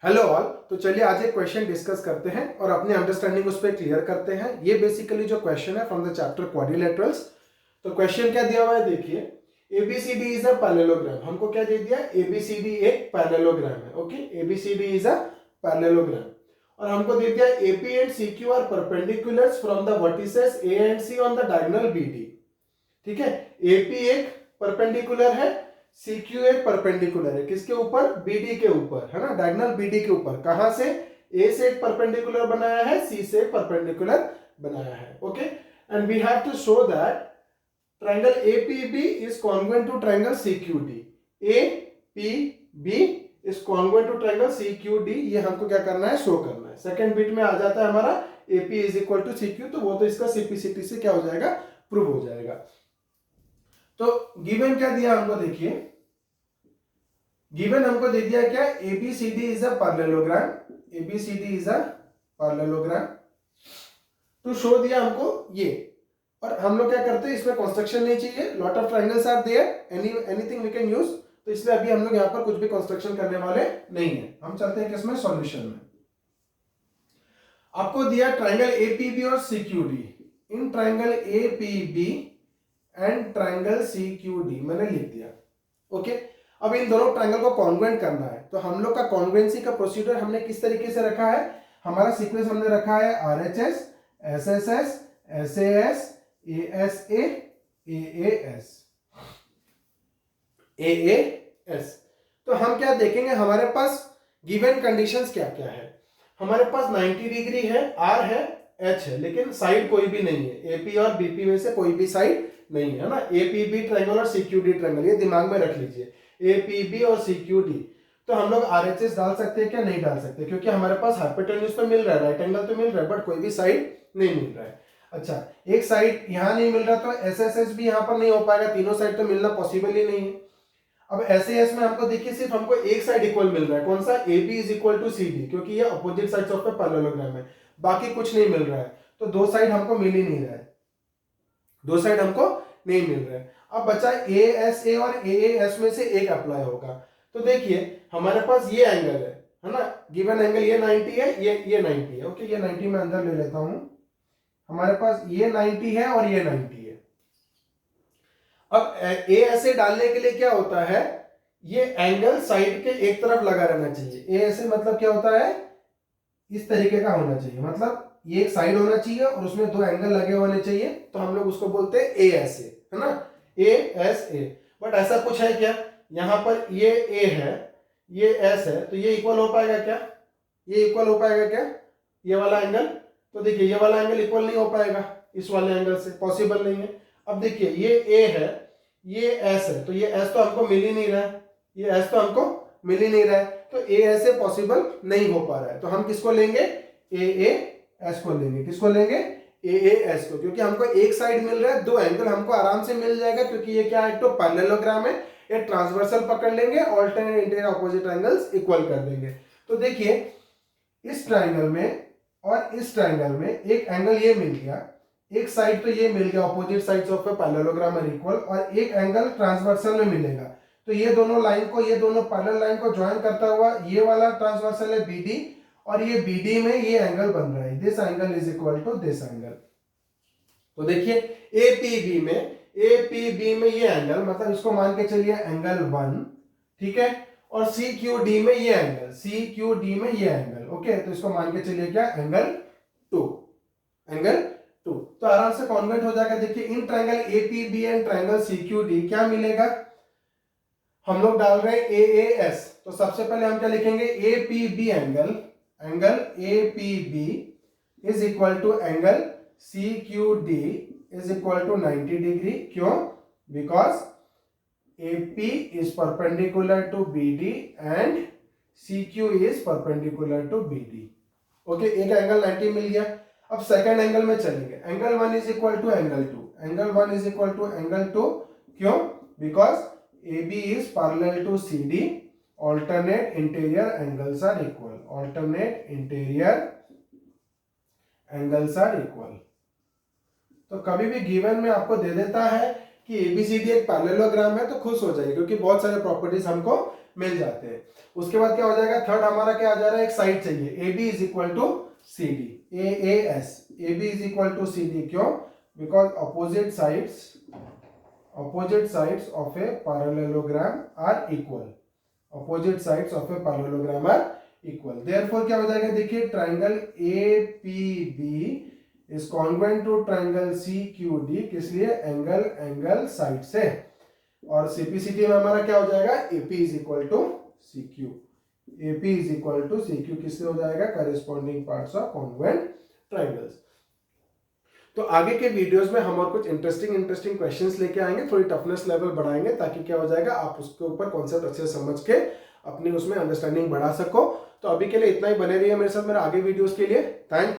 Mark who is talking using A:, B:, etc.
A: Hello all. तो चलिए आज एक क्वेश्चन डिस्कस करते हैं और अपनी अंडरस्टैंडिंग उस पर क्लियर करते हैं। ये बेसिकली जो क्वेश्चन है फ्रॉम द चैप्टर क्वाड्रिलेटरल्स। तो क्वेश्चन क्या दिया हुआ है देखिए, एबीसीडी इज अ पैरेललोग्राम। हमको क्या दे दिया, एबीसीडी एक पैरेललोग्राम है। Okay, ABCD is a parallelogram और हमको दे दिया AP and CQ are perpendiculars from the vertices A and C on the diagonal BD. ठीक है, एपी एक परपेंडिकुलर है, CQ एक परपेंडिकुलर है किसके ऊपर, BD के ऊपर, है ना, डायगोनल BD के ऊपर। कहां से, A से एक परपेंडिकुलर बनाया है, C से एक परपेंडिकुलर बनाया है। Okay, and we have to show that triangle APB is congruent to triangle CQD। APB is congruent to triangle CQD। ये हमको क्या करना है, शो करना है। सेकंड बिट में आ जाता है हमारा AP is equal to CQ, तो वो तो इसका सिंप्लिसिटी से क्या हो जाएगा, प्रूव हो जाएगा। तो गिवन क्या दिया हमको, देखिए गिवन हमको दे दिया क्या, ABCD is a parallelogram. ABCD is a parallelogram तो शो दिया हमको ये। और हम लोग क्या करते हैं, इसमें कंस्ट्रक्शन नहीं चाहिए, lot of triangles are there, anything we can use. तो इसलिए अभी हम लोग यहाँ पर कुछ भी कंस्ट्रक्शन करने वाले नहीं है। हम चलते हैं किसमें, सॉल्यूशन में। आपको दिया ट्रायंगल APB और CQD। In triangle APB and triangle CQD मैंने लिख दिया। ओके, अब इन दोनों ट्रायंगल को कॉन्ग्रुएंट करना है। तो हम लोग का कॉन्ग्रुएंसी का प्रोसीजर हमने किस तरीके से रखा है, हमारा सीक्वेंस हमने रखा है RHS, SSS, SAS, ASA, AAS, AAS। तो हम क्या देखेंगे, हमारे पास गिवन कंडीशंस क्या क्या है। हमारे पास 90 डिग्री है, R है, H है, लेकिन साइड कोई भी नहीं है। AP और BP में से कोई भी साइड नहीं है ना। APB ट्रायंगल और CQD ट्रायंगल, ये दिमाग में रख लीजिए, APB और CQD। तो हम लोग RHS डाल सकते हैं क्या, नहीं डाल सकते, क्योंकि हमारे पास हाइपोटेन्यूज तो मिल रहा है, राइट एंगल तो मिल रहा है, बट कोई भी साइड नहीं मिल रहा है। अच्छा, एक साइड यहाँ नहीं मिल रहा तो SSS भी यहाँ पर नहीं हो पाएगा, तीनों साइड तो मिलना पॉसिबल ही नहीं है। अब SAS में हमको देखिए सिर्फ हमको एक साइड इक्वल मिल रहा है, कौन सा, AB is equal to CD, क्योंकि ये opposite sides of the parallelogram है, बाकी कुछ नहीं मिल रहा है। तो दो साइड हमको मिल ही नहीं रहा है, दो साइड हमको नहीं मिल रहा है। अब बचा ASA और AAS में से एक अप्लाई होगा। तो देखिए हमारे पास ये एंगल है ना, गिवन एंगल ये 90 है, ये 90 है। ओके, ये 90 में अंदर ले लेता हूं। हमारे पास ये 90 है और ये 90 है। अब ASA डालने के लिए क्या होता है, ये एंगल साइड के एक तरफ लगा रहना चाहिए। ASA मतलब क्या होता है, इस तरीके का होना चाहिए, मतलब ये एक साइड होना चाहिए और उसमें दो एंगल लगे होने चाहिए। तो हम लोग उसको बोलते हैं ASA, है ना, ASA। बट ऐसा कुछ है क्या, यहाँ पर ये A है, ये S है, तो ये इक्वल हो पाएगा क्या, ये इक्वल हो पाएगा क्या, ये वाला एंगल। तो देखिए ये वाला एंगल इक्वल नहीं हो पाएगा इस वाले एंगल से, पॉसिबल नहीं है। अब देखिए ये A है, ये S है, तो ये S तो हमको मिल ही नहीं रहा है, ये S तो हमको मिल ही नहीं रहा है, तो ASA पॉसिबल नहीं हो पा रहा है। तो हम किसको लेंगे, AAS को लेंगे। किसको लेंगे, AAS को, क्योंकि हमको एक साइड मिल रहा है, दो एंगल हमको आराम से मिल जाएगा, क्योंकि ये क्या है, तो पैरेललोग्राम है। ये ट्रांसवर्सल पकड़ लेंगे, alternate interior opposite angles equal कर देंगे। तो देखिए इस ट्राइंगल में और इस ट्राइंगल में एक एंगल ये मिल गया, एक साइड तो ये मिल गया, opposite sides of a parallelogram are equal, और एक एंगल ट्रांसवर्सल में मिलेगा। तो ये दोनों लाइन को, ये दोनों पैरेलल लाइन को ज्वाइन करता हुआ ये वाला ट्रांसवर्सल है BD, और ये BD में ये एंगल बन रहा है, this angle is equal to this angle. तो देखिए APB में ये एंगल, मतलब इसको मान के चलिए एंगल 1, ठीक है, और CQD में ये एंगल, CQD में ये एंगल, ओके, तो इसको मान के चलिए क्या, एंगल 2, एंगल 2। तो आराम से कॉन्वर्ट हो जाएगा। देखिए in triangle APB and triangle CQD क्या मिलेगा, हम लोग डाल रहे हैं AAS। तो सबसे पहले हम क्या लिखेंगे, APB angle, angle APB is equal to angle CQD is equal to 90 degree. क्यों, because AP is perpendicular to BD and CQ is perpendicular to BD। Okay, एक एंगल 90 मिल गया। अब सेकंड एंगल में चलेंगे, angle 1 is equal to angle 2, angle 1 is equal to angle 2। क्यों, because AB is parallel to CD, alternate interior angles are equal, alternate interior angles are equal। तो कभी भी गिवन में आपको दे देता है कि ABCD एक पैरेललोग्राम है तो खुश हो जाइए, क्योंकि बहुत सारे प्रॉपर्टीज हमको मिल जाते हैं। उसके बाद क्या हो जाएगा, थर्ड हमारा क्या आ जा रहा है, एक साइड चाहिए, A B is equal to C D, A S, A B is equal to C D, क्यों, because opposite sides of a parallelogram are equal, opposite sides of a parallelogram are equal. Therefore क्या हो जाएगा, देखिए triangle A P B is congruent to triangle C Q D, किस लिए, angle side से, और CPCT में हमारा क्या हो जाएगा, AP is equal to C Q, AP is equal to C Q, किससे हो जाएगा, corresponding parts of congruent triangles. तो आगे के वीडियोस में हम और कुछ इंटरेस्टिंग क्वेश्चंस लेके आएंगे, थोड़ी टफनेस लेवल बढ़ाएंगे, ताकि क्या हो जाएगा, आप उसके ऊपर कॉन्सेप्ट अच्छे से समझ के अपनी उसमें अंडरस्टैंडिंग बढ़ा सको। तो अभी के लिए इतना ही, बने रहिए मेरे साथ मेरे आगे वीडियोस के लिए। थैंक